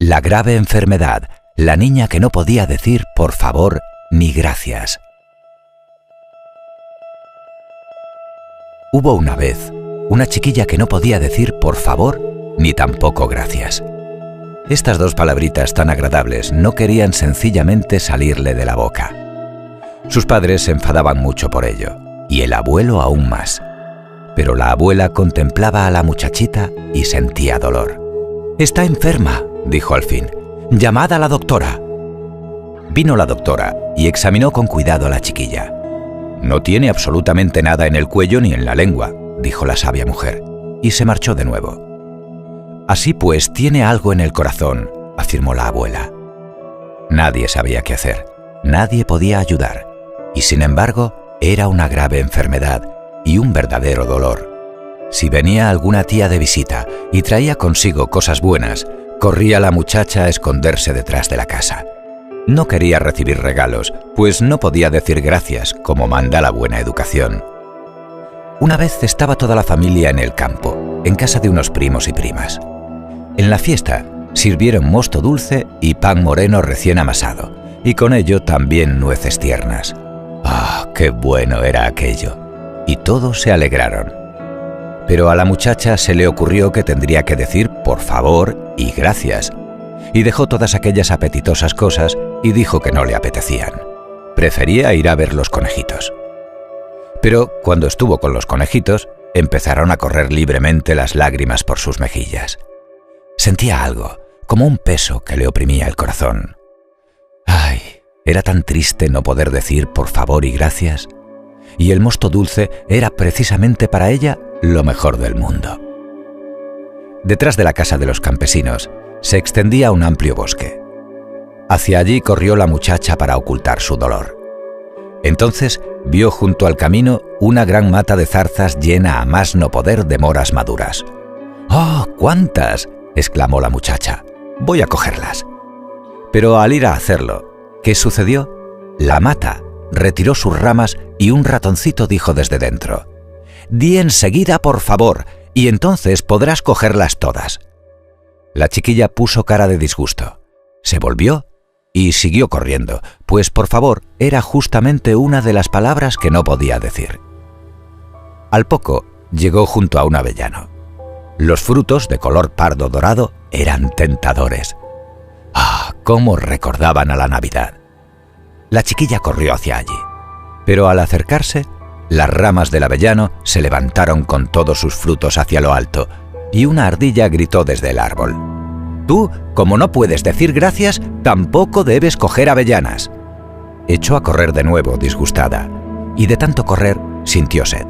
La grave enfermedad, la niña que no podía decir por favor ni gracias. Hubo una vez una chiquilla que no podía decir por favor ni tampoco gracias. Estas dos palabritas tan agradables no querían sencillamente salirle de la boca. Sus padres se enfadaban mucho por ello, y el abuelo aún más. Pero la abuela contemplaba a la muchachita y sentía dolor. «Está enferma», dijo al fin. «Llamad a la doctora». Vino la doctora y examinó con cuidado a la chiquilla. «No tiene absolutamente nada en el cuello ni en la lengua», dijo la sabia mujer, y se marchó de nuevo. «Así pues, tiene algo en el corazón», afirmó la abuela. Nadie sabía qué hacer, nadie podía ayudar, y sin embargo, era una grave enfermedad y un verdadero dolor. Si venía alguna tía de visita y traía consigo cosas buenas, corría la muchacha a esconderse detrás de la casa. No quería recibir regalos, pues no podía decir gracias, como manda la buena educación. Una vez estaba toda la familia en el campo, en casa de unos primos y primas. En la fiesta sirvieron mosto dulce y pan moreno recién amasado, y con ello también nueces tiernas. ¡Ah, qué bueno era aquello! Y todos se alegraron. Pero a la muchacha se le ocurrió que tendría que decir por favor y gracias, y dejó todas aquellas apetitosas cosas y dijo que no le apetecían. Prefería ir a ver los conejitos. Pero cuando estuvo con los conejitos, empezaron a correr libremente las lágrimas por sus mejillas. Sentía algo, como un peso que le oprimía el corazón. ¡Ay! Era tan triste no poder decir por favor y gracias. Y el mosto dulce era precisamente para ella lo mejor del mundo. Detrás de la casa de los campesinos se extendía un amplio bosque. Hacia allí corrió la muchacha para ocultar su dolor. Entonces vio junto al camino una gran mata de zarzas llena a más no poder de moras maduras. ¡Oh, cuántas!, exclamó la muchacha. «Voy a cogerlas». Pero al ir a hacerlo, ¿qué sucedió? La mata retiró sus ramas y un ratoncito dijo desde dentro: «Di enseguida, por favor, y entonces podrás cogerlas todas». La chiquilla puso cara de disgusto, se volvió y siguió corriendo, pues por favor era justamente una de las palabras que no podía decir. Al poco llegó junto a un avellano. Los frutos de color pardo dorado eran tentadores. ¡Ah, cómo recordaban a la Navidad! La chiquilla corrió hacia allí, pero al acercarse, las ramas del avellano se levantaron con todos sus frutos hacia lo alto, y una ardilla gritó desde el árbol: «Tú, como no puedes decir gracias, tampoco debes coger avellanas». Echó a correr de nuevo, disgustada, y de tanto correr sintió sed.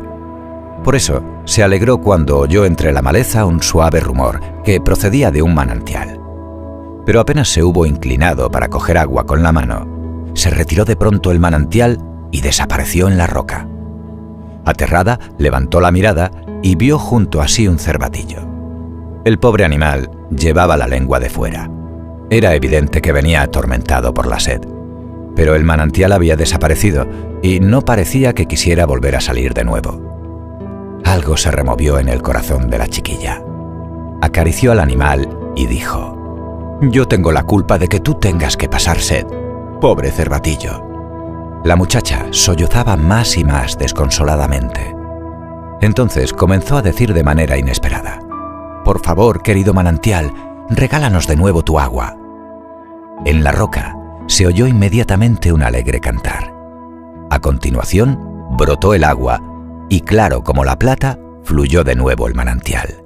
Por eso se alegró cuando oyó entre la maleza un suave rumor que procedía de un manantial. Pero apenas se hubo inclinado para coger agua con la mano, se retiró de pronto el manantial y desapareció en la roca. Aterrada, levantó la mirada y vio junto a sí un cervatillo. El pobre animal llevaba la lengua de fuera. Era evidente que venía atormentado por la sed, pero el manantial había desaparecido y no parecía que quisiera volver a salir de nuevo. Algo se removió en el corazón de la chiquilla. Acarició al animal y dijo: «Yo tengo la culpa de que tú tengas que pasar sed, pobre cervatillo». La muchacha sollozaba más y más desconsoladamente. Entonces comenzó a decir de manera inesperada: «Por favor, querido manantial, regálanos de nuevo tu agua». En la roca se oyó inmediatamente un alegre cantar. A continuación brotó el agua y, claro como la plata, fluyó de nuevo el manantial.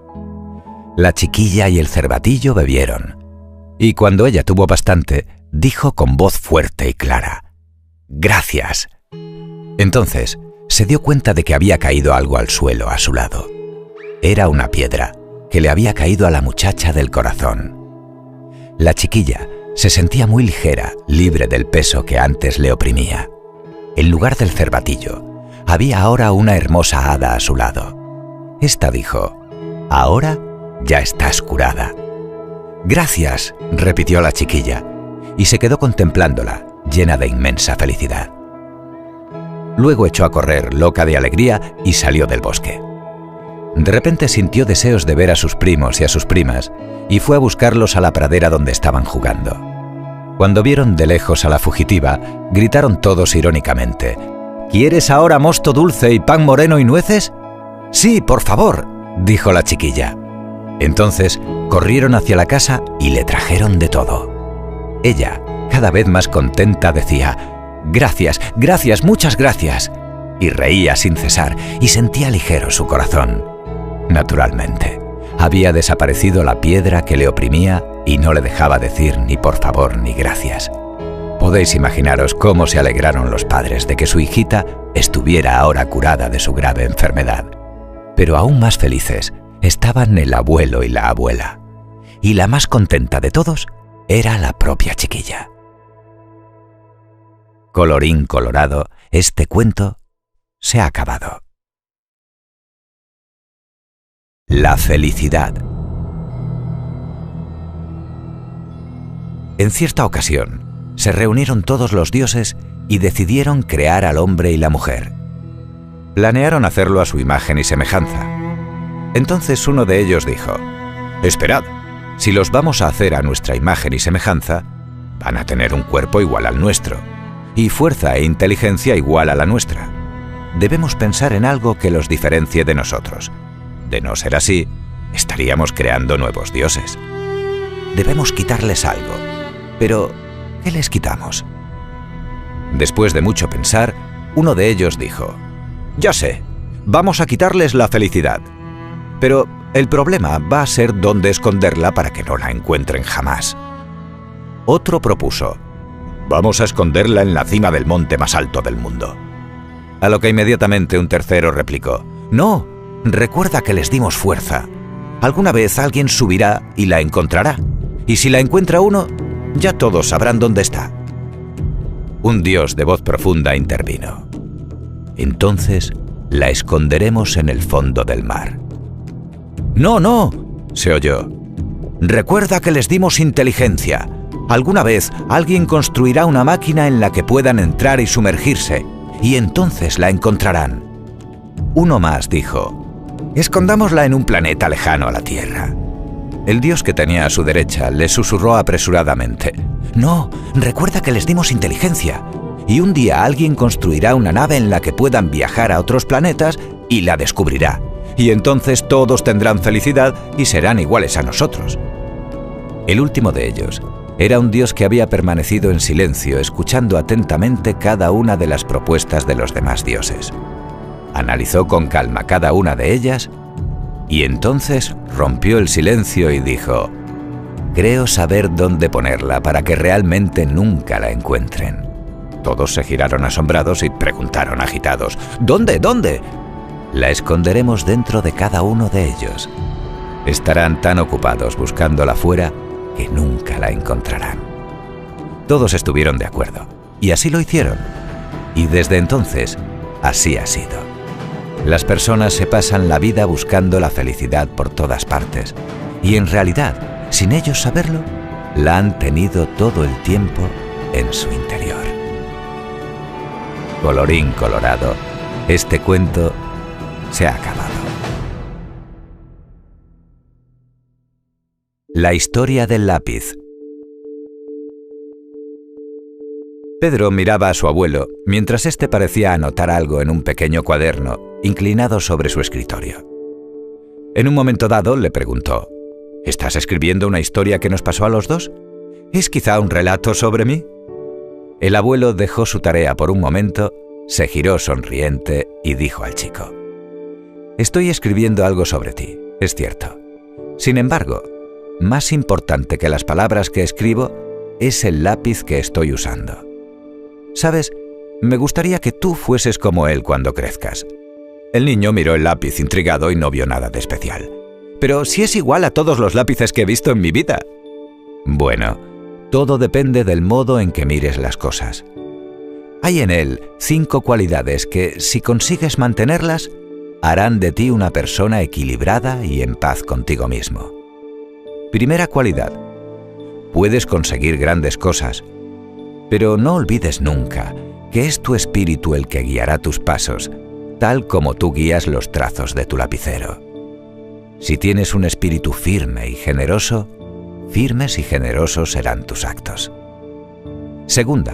La chiquilla y el cervatillo bebieron, y cuando ella tuvo bastante, dijo con voz fuerte y clara: «Gracias». Entonces se dio cuenta de que había caído algo al suelo a su lado. Era una piedra que le había caído a la muchacha del corazón. La chiquilla se sentía muy ligera, libre del peso que antes le oprimía. En lugar del cervatillo, había ahora una hermosa hada a su lado. Esta dijo: «Ahora ya estás curada». «Gracias», repitió la chiquilla, y se quedó contemplándola, llena de inmensa felicidad. Luego echó a correr, loca de alegría, y salió del bosque. De repente sintió deseos de ver a sus primos y a sus primas y fue a buscarlos a la pradera donde estaban jugando. Cuando vieron de lejos a la fugitiva, gritaron todos irónicamente: «¿Quieres ahora mosto dulce y pan moreno y nueces?» «Sí, por favor», dijo la chiquilla. Entonces corrieron hacia la casa y le trajeron de todo. Ella, cada vez más contenta, decía: «Gracias, gracias, muchas gracias», y reía sin cesar y sentía ligero su corazón. Naturalmente, había desaparecido la piedra que le oprimía y no le dejaba decir ni por favor ni gracias. Podéis imaginaros cómo se alegraron los padres de que su hijita estuviera ahora curada de su grave enfermedad. Pero aún más felices estaban el abuelo y la abuela. Y la más contenta de todos era la propia chiquilla. Colorín colorado, este cuento se ha acabado. La felicidad. En cierta ocasión, se reunieron todos los dioses y decidieron crear al hombre y la mujer. Planearon hacerlo a su imagen y semejanza. Entonces uno de ellos dijo: «Esperad, si los vamos a hacer a nuestra imagen y semejanza, van a tener un cuerpo igual al nuestro, y fuerza e inteligencia igual a la nuestra. Debemos pensar en algo que los diferencie de nosotros. De no ser así, estaríamos creando nuevos dioses. Debemos quitarles algo. Pero, ¿qué les quitamos?». Después de mucho pensar, uno de ellos dijo: «Ya sé, vamos a quitarles la felicidad. Pero el problema va a ser dónde esconderla para que no la encuentren jamás». Otro propuso: «Vamos a esconderla en la cima del monte más alto del mundo». A lo que inmediatamente un tercero replicó: «No, recuerda que les dimos fuerza. Alguna vez alguien subirá y la encontrará. Y si la encuentra uno, ya todos sabrán dónde está». Un dios de voz profunda intervino: «Entonces la esconderemos en el fondo del mar». «No, no», se oyó. «Recuerda que les dimos inteligencia. Alguna vez alguien construirá una máquina en la que puedan entrar y sumergirse, y entonces la encontrarán». Uno más dijo: «Escondámosla en un planeta lejano a la Tierra». El dios que tenía a su derecha le susurró apresuradamente: «No, recuerda que les dimos inteligencia, y un día alguien construirá una nave en la que puedan viajar a otros planetas y la descubrirá, y entonces todos tendrán felicidad y serán iguales a nosotros». El último de ellos era un dios que había permanecido en silencio, escuchando atentamente cada una de las propuestas de los demás dioses. Analizó con calma cada una de ellas y entonces rompió el silencio y dijo: «Creo saber dónde ponerla para que realmente nunca la encuentren». Todos se giraron asombrados y preguntaron agitados: «¿Dónde? ¿Dónde?». «La esconderemos dentro de cada uno de ellos. Estarán tan ocupados buscándola fuera que nunca la encontrarán». Todos estuvieron de acuerdo, y así lo hicieron. Y desde entonces, así ha sido. Las personas se pasan la vida buscando la felicidad por todas partes, y en realidad, sin ellos saberlo, la han tenido todo el tiempo en su interior. Colorín colorado, este cuento se ha acabado. La historia del lápiz. Pedro miraba a su abuelo mientras éste parecía anotar algo en un pequeño cuaderno inclinado sobre su escritorio. En un momento dado le preguntó: «¿Estás escribiendo una historia que nos pasó a los dos? ¿Es quizá un relato sobre mí?». El abuelo dejó su tarea por un momento, se giró sonriente y dijo al chico: «Estoy escribiendo algo sobre ti, es cierto. Sin embargo, más importante que las palabras que escribo es el lápiz que estoy usando. Sabes, me gustaría que tú fueses como él cuando crezcas». El niño miró el lápiz intrigado y no vio nada de especial. «Pero si es igual a todos los lápices que he visto en mi vida». «Bueno, todo depende del modo en que mires las cosas. Hay en él 5 cualidades que, si consigues mantenerlas, harán de ti una persona equilibrada y en paz contigo mismo. Primera cualidad: puedes conseguir grandes cosas, pero no olvides nunca que es tu espíritu el que guiará tus pasos, tal como tú guías los trazos de tu lapicero. Si tienes un espíritu firme y generoso, firmes y generosos serán tus actos. Segunda,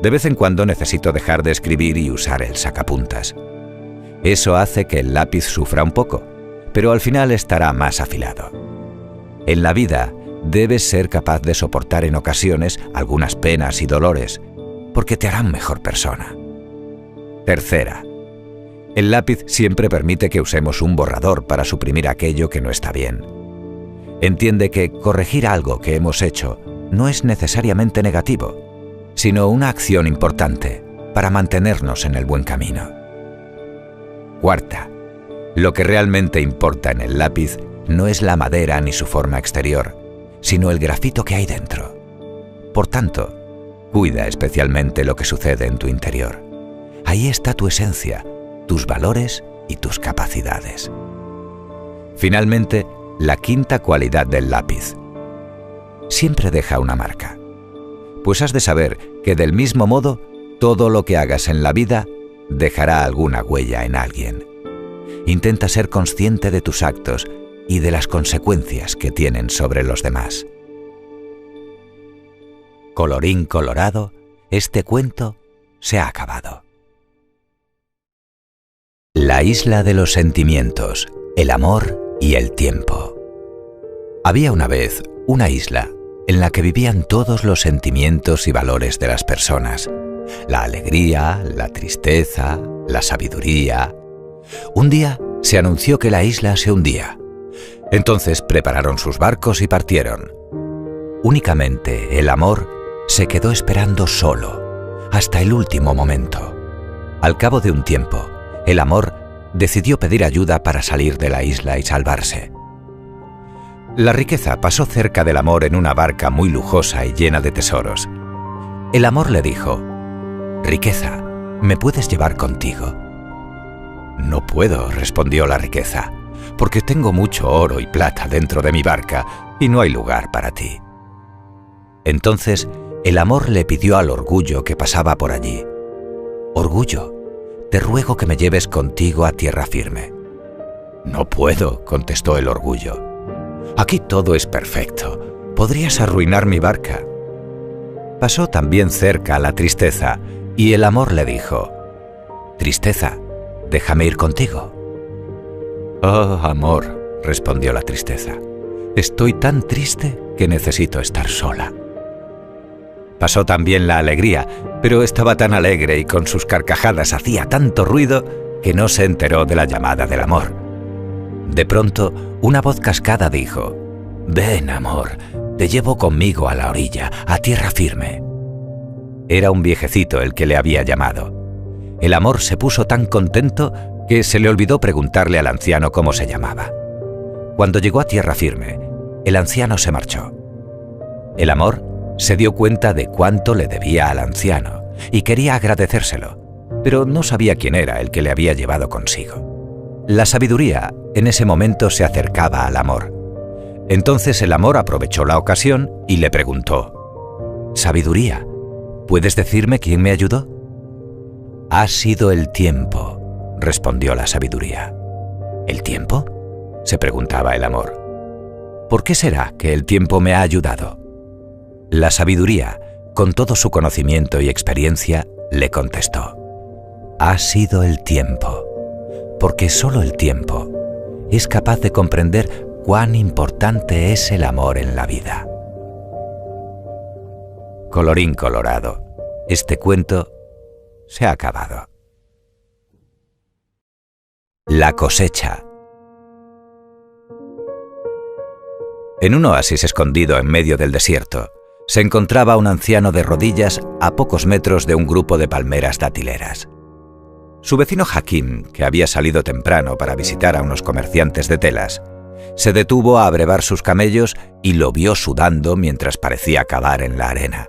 de vez en cuando necesito dejar de escribir y usar el sacapuntas. Eso hace que el lápiz sufra un poco, pero al final estará más afilado. En la vida, debes ser capaz de soportar en ocasiones algunas penas y dolores, porque te harán mejor persona. Tercera, el lápiz siempre permite que usemos un borrador para suprimir aquello que no está bien. Entiende que corregir algo que hemos hecho no es necesariamente negativo, sino una acción importante para mantenernos en el buen camino. Cuarta, lo que realmente importa en el lápiz no es la madera ni su forma exterior, sino el grafito que hay dentro. Por tanto, cuida especialmente lo que sucede en tu interior. Ahí está tu esencia, tus valores y tus capacidades. Finalmente, la quinta cualidad del lápiz. Siempre deja una marca. Pues has de saber que del mismo modo, todo lo que hagas en la vida dejará alguna huella en alguien. Intenta ser consciente de tus actos y de las consecuencias que tienen sobre los demás. Colorín colorado, este cuento se ha acabado. La isla de los sentimientos, el amor y el tiempo. Había una vez una isla en la que vivían todos los sentimientos y valores de las personas. La alegría, la tristeza, la sabiduría. Un día se anunció que la isla se hundía. Entonces prepararon sus barcos y partieron. Únicamente el amor se quedó esperando solo, hasta el último momento. Al cabo de un tiempo, el amor decidió pedir ayuda para salir de la isla y salvarse. La riqueza pasó cerca del amor en una barca muy lujosa y llena de tesoros. El amor le dijo: «Riqueza, ¿me puedes llevar contigo?» «No puedo», respondió la riqueza, «porque tengo mucho oro y plata dentro de mi barca y no hay lugar para ti». Entonces, el amor le pidió al orgullo que pasaba por allí: «Orgullo, te ruego que me lleves contigo a tierra firme». «No puedo», contestó el orgullo. «Aquí todo es perfecto. Podrías arruinar mi barca». Pasó también cerca la tristeza y el amor le dijo: «Tristeza, déjame ir contigo». «Oh, amor», respondió la tristeza, «estoy tan triste que necesito estar sola». Pasó también la alegría, pero estaba tan alegre y con sus carcajadas hacía tanto ruido que no se enteró de la llamada del amor. De pronto, una voz cascada dijo: «Ven, amor, te llevo conmigo a la orilla, a tierra firme». Era un viejecito el que le había llamado. El amor se puso tan contento que se le olvidó preguntarle al anciano cómo se llamaba. Cuando llegó a tierra firme, el anciano se marchó. El amor se dio cuenta de cuánto le debía al anciano y quería agradecérselo, pero no sabía quién era el que le había llevado consigo. La sabiduría en ese momento se acercaba al amor. Entonces el amor aprovechó la ocasión y le preguntó: «Sabiduría, ¿puedes decirme quién me ayudó?» «Ha sido el tiempo», respondió la sabiduría. «¿El tiempo?», se preguntaba el amor. «¿Por qué será que el tiempo me ha ayudado?» La sabiduría, con todo su conocimiento y experiencia, le contestó: «Ha sido el tiempo, porque solo el tiempo es capaz de comprender cuán importante es el amor en la vida». Colorín colorado, este cuento se ha acabado. La cosecha. En un oasis escondido en medio del desierto, se encontraba un anciano de rodillas a pocos metros de un grupo de palmeras datileras. Su vecino Hakim, que había salido temprano para visitar a unos comerciantes de telas, se detuvo a abrevar sus camellos y lo vio sudando mientras parecía cavar en la arena.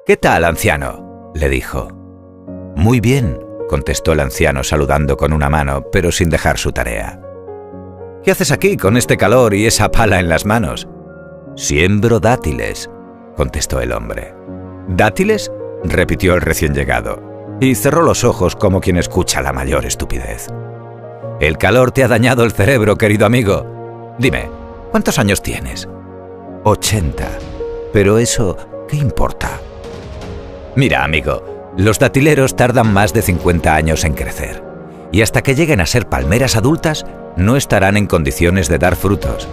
«¿Qué tal, anciano?», le dijo. «Muy bien», contestó el anciano saludando con una mano, pero sin dejar su tarea. «¿Qué haces aquí con este calor y esa pala en las manos?» «Siembro dátiles», contestó el hombre. «¿Dátiles?», repitió el recién llegado, y cerró los ojos como quien escucha la mayor estupidez. El calor te ha dañado el cerebro, querido amigo. Dime, ¿cuántos años tienes? 80. Pero eso, ¿qué importa? Mira, amigo, los datileros tardan más de 50 años en crecer. Y hasta que lleguen a ser palmeras adultas, no estarán en condiciones de dar frutos.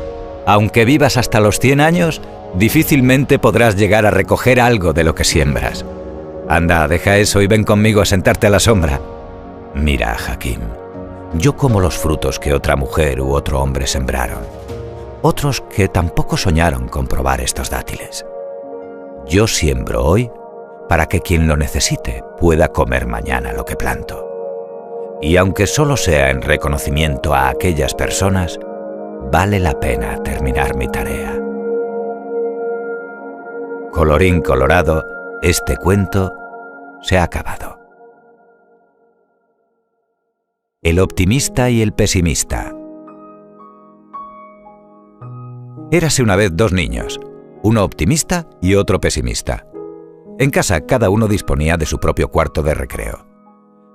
Aunque vivas hasta los 100 años, difícilmente podrás llegar a recoger algo de lo que siembras. Anda, deja eso y ven conmigo a sentarte a la sombra. Mira, Hakim, yo como los frutos que otra mujer u otro hombre sembraron. Otros que tampoco soñaron con probar estos dátiles. Yo siembro hoy para que quien lo necesite pueda comer mañana lo que planto. Y aunque solo sea en reconocimiento a aquellas personas, vale la pena terminar mi tarea. Colorín colorado, este cuento se ha acabado. El optimista y el pesimista. Érase una vez dos niños, uno optimista y otro pesimista. En casa cada uno disponía de su propio cuarto de recreo.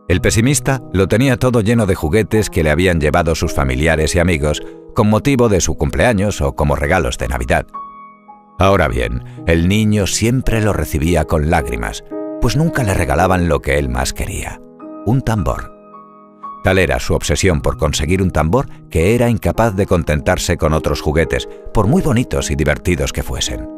El pesimista lo tenía todo lleno de juguetes que le habían llevado sus familiares y amigos con motivo de su cumpleaños o como regalos de Navidad. Ahora bien, el niño siempre lo recibía con lágrimas, pues nunca le regalaban lo que él más quería, un tambor. Tal era su obsesión por conseguir un tambor que era incapaz de contentarse con otros juguetes, por muy bonitos y divertidos que fuesen.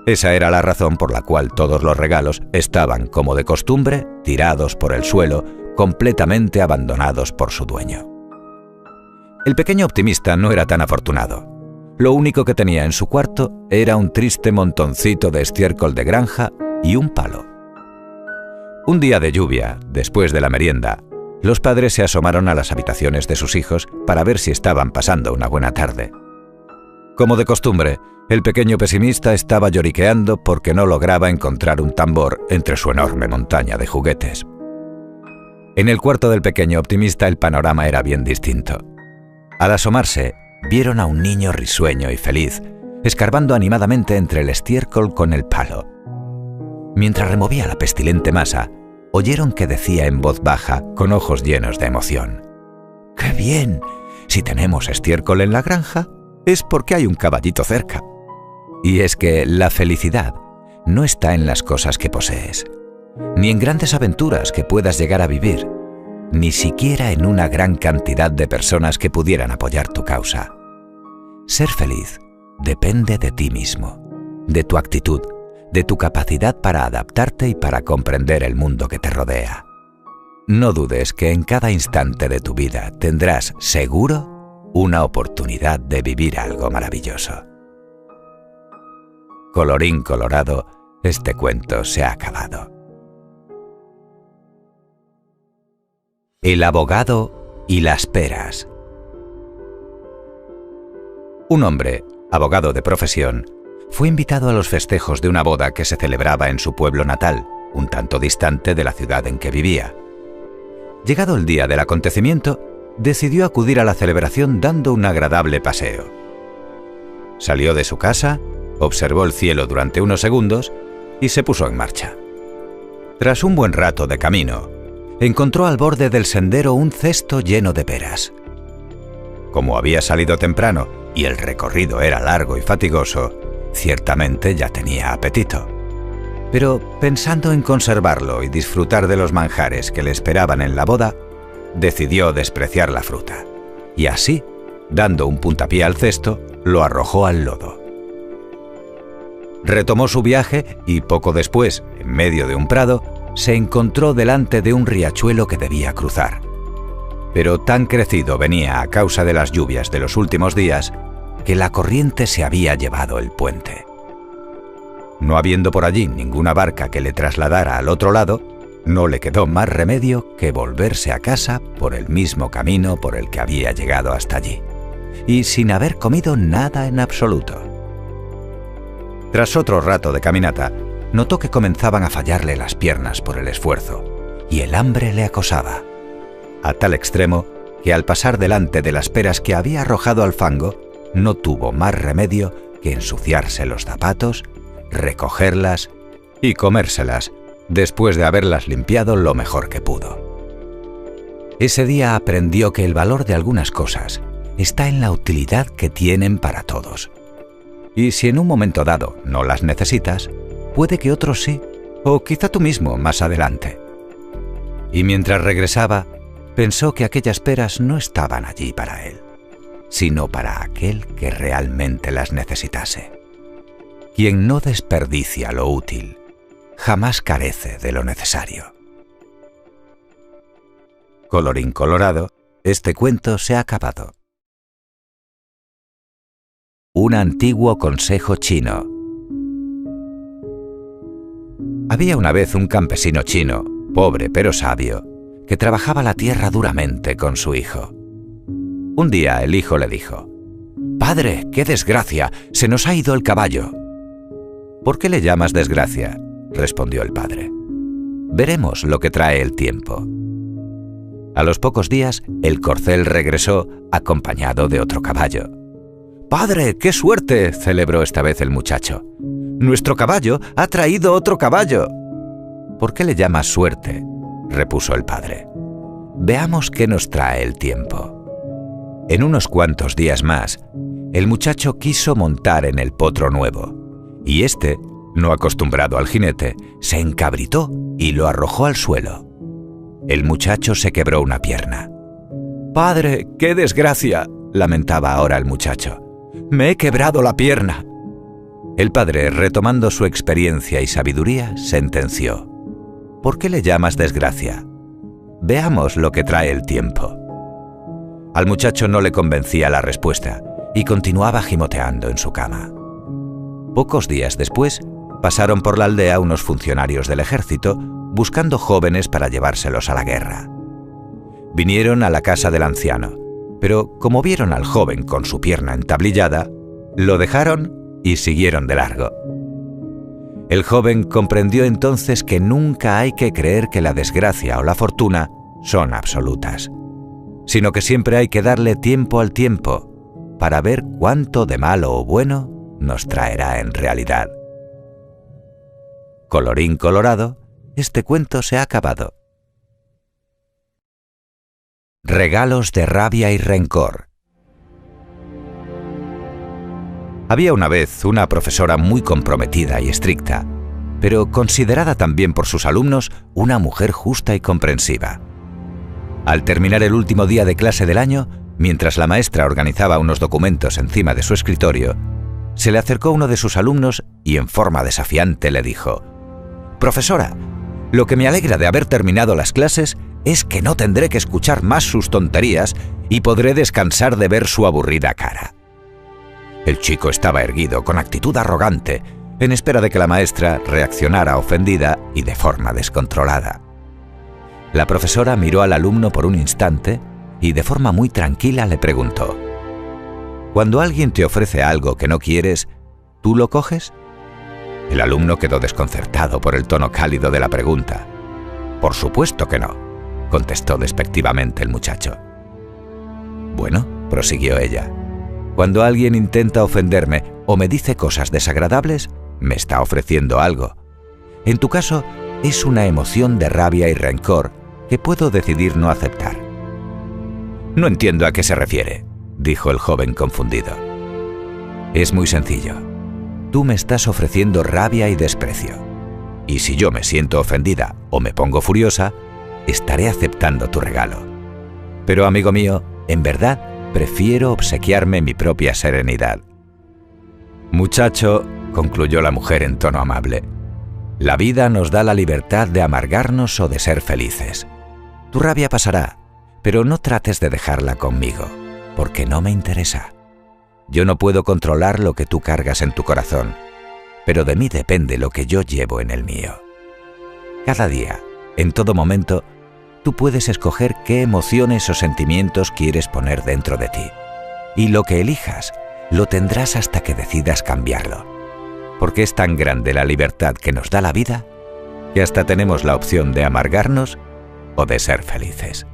Esa era la razón por la cual todos los regalos estaban, como de costumbre, tirados por el suelo, completamente abandonados por su dueño. El pequeño optimista no era tan afortunado. Lo único que tenía en su cuarto era un triste montoncito de estiércol de granja y un palo. Un día de lluvia, después de la merienda, los padres se asomaron a las habitaciones de sus hijos para ver si estaban pasando una buena tarde. Como de costumbre, el pequeño pesimista estaba lloriqueando porque no lograba encontrar un tambor entre su enorme montaña de juguetes. En el cuarto del pequeño optimista el panorama era bien distinto. Al asomarse, vieron a un niño risueño y feliz, escarbando animadamente entre el estiércol con el palo. Mientras removía la pestilente masa, oyeron que decía en voz baja, con ojos llenos de emoción: ¡Qué bien! Si tenemos estiércol en la granja, es porque hay un caballito cerca. Y es que la felicidad no está en las cosas que posees, ni en grandes aventuras que puedas llegar a vivir, ni siquiera en una gran cantidad de personas que pudieran apoyar tu causa. Ser feliz depende de ti mismo, de tu actitud, de tu capacidad para adaptarte y para comprender el mundo que te rodea. No dudes que en cada instante de tu vida tendrás, seguro, una oportunidad de vivir algo maravilloso. Colorín colorado, este cuento se ha acabado. El abogado y las peras. Un hombre, abogado de profesión, fue invitado a los festejos de una boda que se celebraba en su pueblo natal, un tanto distante de la ciudad en que vivía. Llegado el día del acontecimiento, decidió acudir a la celebración dando un agradable paseo. Salió de su casa, observó el cielo durante unos segundos y se puso en marcha. Tras un buen rato de camino, encontró al borde del sendero un cesto lleno de peras. Como había salido temprano y el recorrido era largo y fatigoso, ciertamente ya tenía apetito. Pero pensando en conservarlo y disfrutar de los manjares que le esperaban en la boda, decidió despreciar la fruta. Y así, dando un puntapié al cesto, lo arrojó al lodo. Retomó su viaje y poco después, en medio de un prado, se encontró delante de un riachuelo que debía cruzar. Pero tan crecido venía a causa de las lluvias de los últimos días que la corriente se había llevado el puente. No habiendo por allí ninguna barca que le trasladara al otro lado, no le quedó más remedio que volverse a casa por el mismo camino por el que había llegado hasta allí, y sin haber comido nada en absoluto. Tras otro rato de caminata, notó que comenzaban a fallarle las piernas por el esfuerzo, y el hambre le acosaba, a tal extremo que al pasar delante de las peras que había arrojado al fango, no tuvo más remedio que ensuciarse los zapatos, recogerlas y comérselas, después de haberlas limpiado lo mejor que pudo. Ese día aprendió que el valor de algunas cosas está en la utilidad que tienen para todos. Y si en un momento dado no las necesitas, puede que otros sí, o quizá tú mismo más adelante. Y mientras regresaba, pensó que aquellas peras no estaban allí para él, sino para aquel que realmente las necesitase. Quien no desperdicia lo útil, jamás carece de lo necesario. Colorín colorado, este cuento se ha acabado. Un antiguo consejo chino. Había una vez un campesino chino, pobre pero sabio, que trabajaba la tierra duramente con su hijo. Un día el hijo le dijo: «Padre, qué desgracia, se nos ha ido el caballo». «¿Por qué le llamas desgracia?», respondió el padre. «Veremos lo que trae el tiempo». A los pocos días, el corcel regresó acompañado de otro caballo. «¡Padre, qué suerte!», celebró esta vez el muchacho. «Nuestro caballo ha traído otro caballo». «¿Por qué le llamas suerte?», repuso el padre. «Veamos qué nos trae el tiempo». En unos cuantos días más, el muchacho quiso montar en el potro nuevo, y éste, no acostumbrado al jinete, se encabritó y lo arrojó al suelo. El muchacho se quebró una pierna. «¡Padre, qué desgracia!», lamentaba ahora el muchacho. «Me he quebrado la pierna». El padre, retomando su experiencia y sabiduría, sentenció: «¿Por qué le llamas desgracia? Veamos lo que trae el tiempo». Al muchacho no le convencía la respuesta y continuaba gimoteando en su cama. Pocos días después, pasaron por la aldea unos funcionarios del ejército buscando jóvenes para llevárselos a la guerra. Vinieron a la casa del anciano, pero como vieron al joven con su pierna entablillada, lo dejaron y siguieron de largo. El joven comprendió entonces que nunca hay que creer que la desgracia o la fortuna son absolutas, sino que siempre hay que darle tiempo al tiempo para ver cuánto de malo o bueno nos traerá en realidad. Colorín colorado, este cuento se ha acabado. Regalos de rabia y rencor. Había una vez una profesora muy comprometida y estricta, pero considerada también por sus alumnos una mujer justa y comprensiva. Al terminar el último día de clase del año, mientras la maestra organizaba unos documentos encima de su escritorio, se le acercó uno de sus alumnos y en forma desafiante le dijo: «Profesora, lo que me alegra de haber terminado las clases es que no tendré que escuchar más sus tonterías y podré descansar de ver su aburrida cara». El chico estaba erguido con actitud arrogante, en espera de que la maestra reaccionara ofendida y de forma descontrolada. La profesora miró al alumno por un instante y de forma muy tranquila le preguntó: «¿Cuando alguien te ofrece algo que no quieres, tú lo coges?». El alumno quedó desconcertado por el tono cálido de la pregunta. «Por supuesto que no», contestó despectivamente el muchacho. «Bueno», prosiguió ella, «cuando alguien intenta ofenderme o me dice cosas desagradables, me está ofreciendo algo. En tu caso, es una emoción de rabia y rencor que puedo decidir no aceptar». «No entiendo a qué se refiere», dijo el joven confundido. «Es muy sencillo. Tú me estás ofreciendo rabia y desprecio. Y si yo me siento ofendida o me pongo furiosa, estaré aceptando tu regalo. Pero, amigo mío, en verdad, prefiero obsequiarme mi propia serenidad». «Muchacho», concluyó la mujer en tono amable, «la vida nos da la libertad de amargarnos o de ser felices. Tu rabia pasará, pero no trates de dejarla conmigo, porque no me interesa. Yo no puedo controlar lo que tú cargas en tu corazón, pero de mí depende lo que yo llevo en el mío. Cada día, en todo momento, tú puedes escoger qué emociones o sentimientos quieres poner dentro de ti, y lo que elijas lo tendrás hasta que decidas cambiarlo, porque es tan grande la libertad que nos da la vida que hasta tenemos la opción de amargarnos o de ser felices».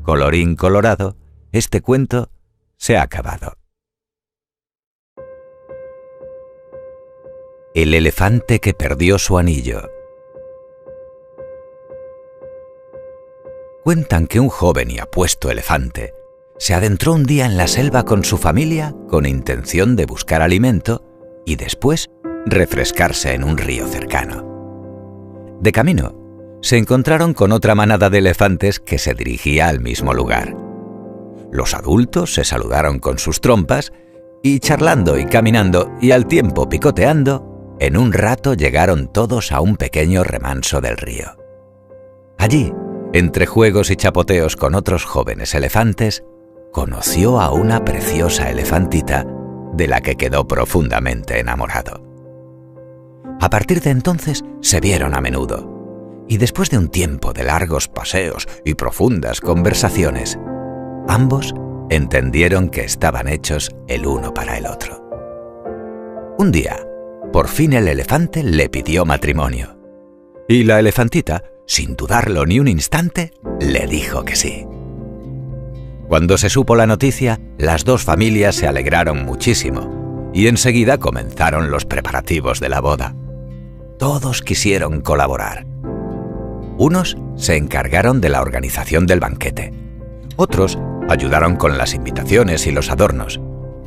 Colorín colorado, este cuento se ha acabado. El elefante que perdió su anillo. Cuentan que un joven y apuesto elefante se adentró un día en la selva con su familia con intención de buscar alimento y después refrescarse en un río cercano. De camino, se encontraron con otra manada de elefantes que se dirigía al mismo lugar. Los adultos se saludaron con sus trompas y charlando y caminando y al tiempo picoteando, en un rato llegaron todos a un pequeño remanso del río. Allí, entre juegos y chapoteos con otros jóvenes elefantes, conoció a una preciosa elefantita de la que quedó profundamente enamorado. A partir de entonces se vieron a menudo, y después de un tiempo de largos paseos y profundas conversaciones, ambos entendieron que estaban hechos el uno para el otro. Un día, por fin el elefante le pidió matrimonio, y la elefantita, sin dudarlo ni un instante, le dijo que sí. Cuando se supo la noticia, las dos familias se alegraron muchísimo, y enseguida comenzaron los preparativos de la boda. Todos quisieron colaborar. Unos se encargaron de la organización del banquete. Otros ayudaron con las invitaciones y los adornos.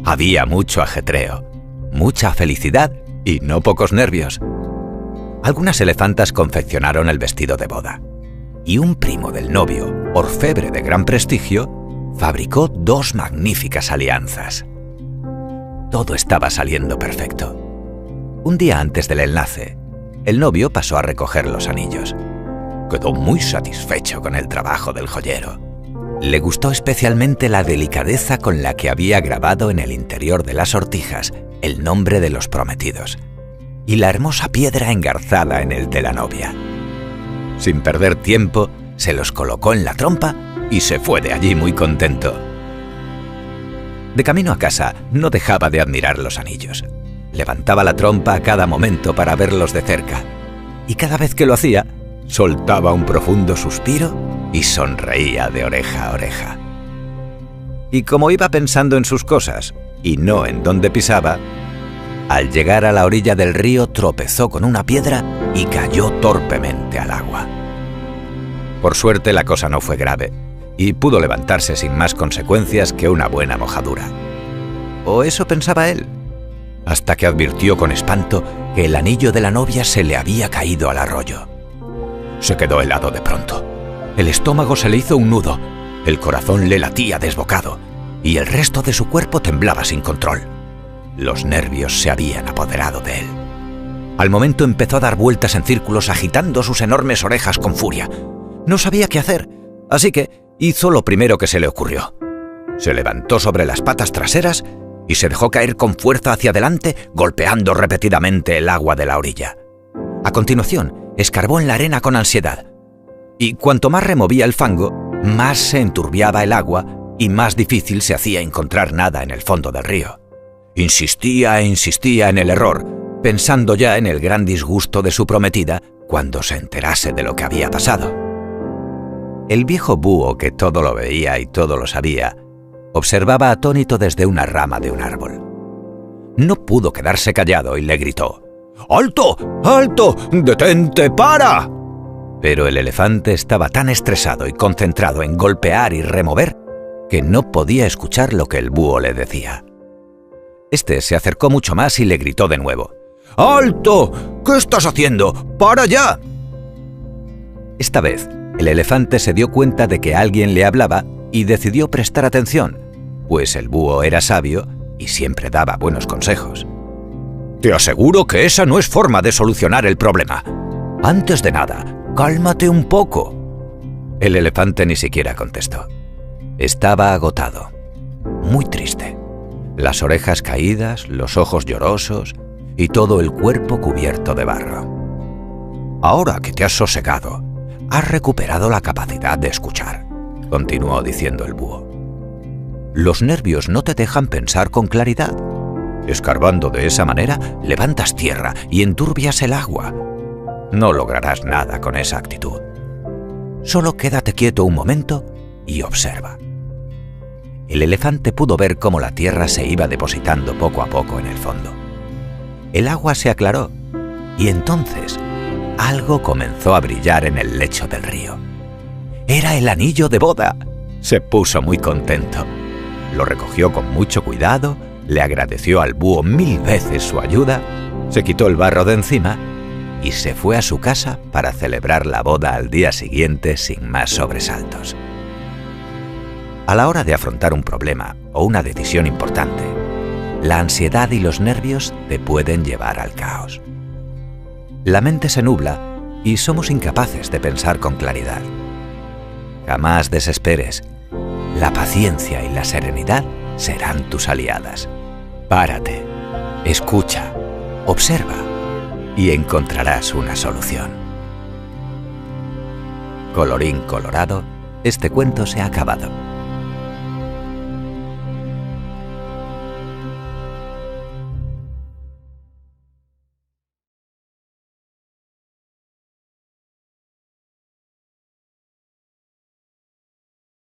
Había mucho ajetreo, mucha felicidad y no pocos nervios. Algunas elefantas confeccionaron el vestido de boda. Y un primo del novio, orfebre de gran prestigio, fabricó 2 magníficas alianzas. Todo estaba saliendo perfecto. Un día antes del enlace, el novio pasó a recoger los anillos. Quedó muy satisfecho con el trabajo del joyero. Le gustó especialmente la delicadeza con la que había grabado en el interior de las sortijas el nombre de los prometidos y la hermosa piedra engarzada en el de la novia. Sin perder tiempo, se los colocó en la trompa y se fue de allí muy contento. De camino a casa, no dejaba de admirar los anillos. Levantaba la trompa a cada momento para verlos de cerca, y cada vez que lo hacía, soltaba un profundo suspiro y sonreía de oreja a oreja. Y como iba pensando en sus cosas y no en dónde pisaba, al llegar a la orilla del río tropezó con una piedra y cayó torpemente al agua. Por suerte la cosa no fue grave y pudo levantarse sin más consecuencias que una buena mojadura. O eso pensaba él, hasta que advirtió con espanto que el anillo de la novia se le había caído al arroyo. Se quedó helado de pronto. El estómago se le hizo un nudo, el corazón le latía desbocado y el resto de su cuerpo temblaba sin control. Los nervios se habían apoderado de él. Al momento empezó a dar vueltas en círculos agitando sus enormes orejas con furia. No sabía qué hacer, así que hizo lo primero que se le ocurrió. Se levantó sobre las patas traseras y se dejó caer con fuerza hacia adelante, golpeando repetidamente el agua de la orilla. A continuación, escarbó en la arena con ansiedad. Y cuanto más removía el fango, más se enturbiaba el agua y más difícil se hacía encontrar nada en el fondo del río. Insistía e insistía en el error, pensando ya en el gran disgusto de su prometida cuando se enterase de lo que había pasado. El viejo búho, que todo lo veía y todo lo sabía, observaba atónito desde una rama de un árbol. No pudo quedarse callado y le gritó: ¡Alto! ¡Alto! ¡Detente! ¡Para! Pero el elefante estaba tan estresado y concentrado en golpear y remover que no podía escuchar lo que el búho le decía. Este se acercó mucho más y le gritó de nuevo: ¡Alto! ¿Qué estás haciendo? ¡Para ya! Esta vez, el elefante se dio cuenta de que alguien le hablaba y decidió prestar atención, pues el búho era sabio y siempre daba buenos consejos. Te aseguro que esa no es forma de solucionar el problema. Antes de nada, cálmate un poco. El elefante ni siquiera contestó. Estaba agotado, muy triste. Las orejas caídas, los ojos llorosos y todo el cuerpo cubierto de barro. Ahora que te has sosegado, has recuperado la capacidad de escuchar, continuó diciendo el búho. Los nervios no te dejan pensar con claridad. Escarbando de esa manera, levantas tierra y enturbias el agua. No lograrás nada con esa actitud. Solo quédate quieto un momento y observa. El elefante pudo ver cómo la tierra se iba depositando poco a poco en el fondo. El agua se aclaró y entonces algo comenzó a brillar en el lecho del río. Era el anillo de boda. Se puso muy contento. Lo recogió con mucho cuidado, le agradeció al búho 1000 veces su ayuda, se quitó el barro de encima y se fue a su casa para celebrar la boda al día siguiente sin más sobresaltos. A la hora de afrontar un problema o una decisión importante, la ansiedad y los nervios te pueden llevar al caos. La mente se nubla y somos incapaces de pensar con claridad. Jamás desesperes. La paciencia y la serenidad serán tus aliadas. Párate, escucha, observa y encontrarás una solución. Colorín colorado, este cuento se ha acabado.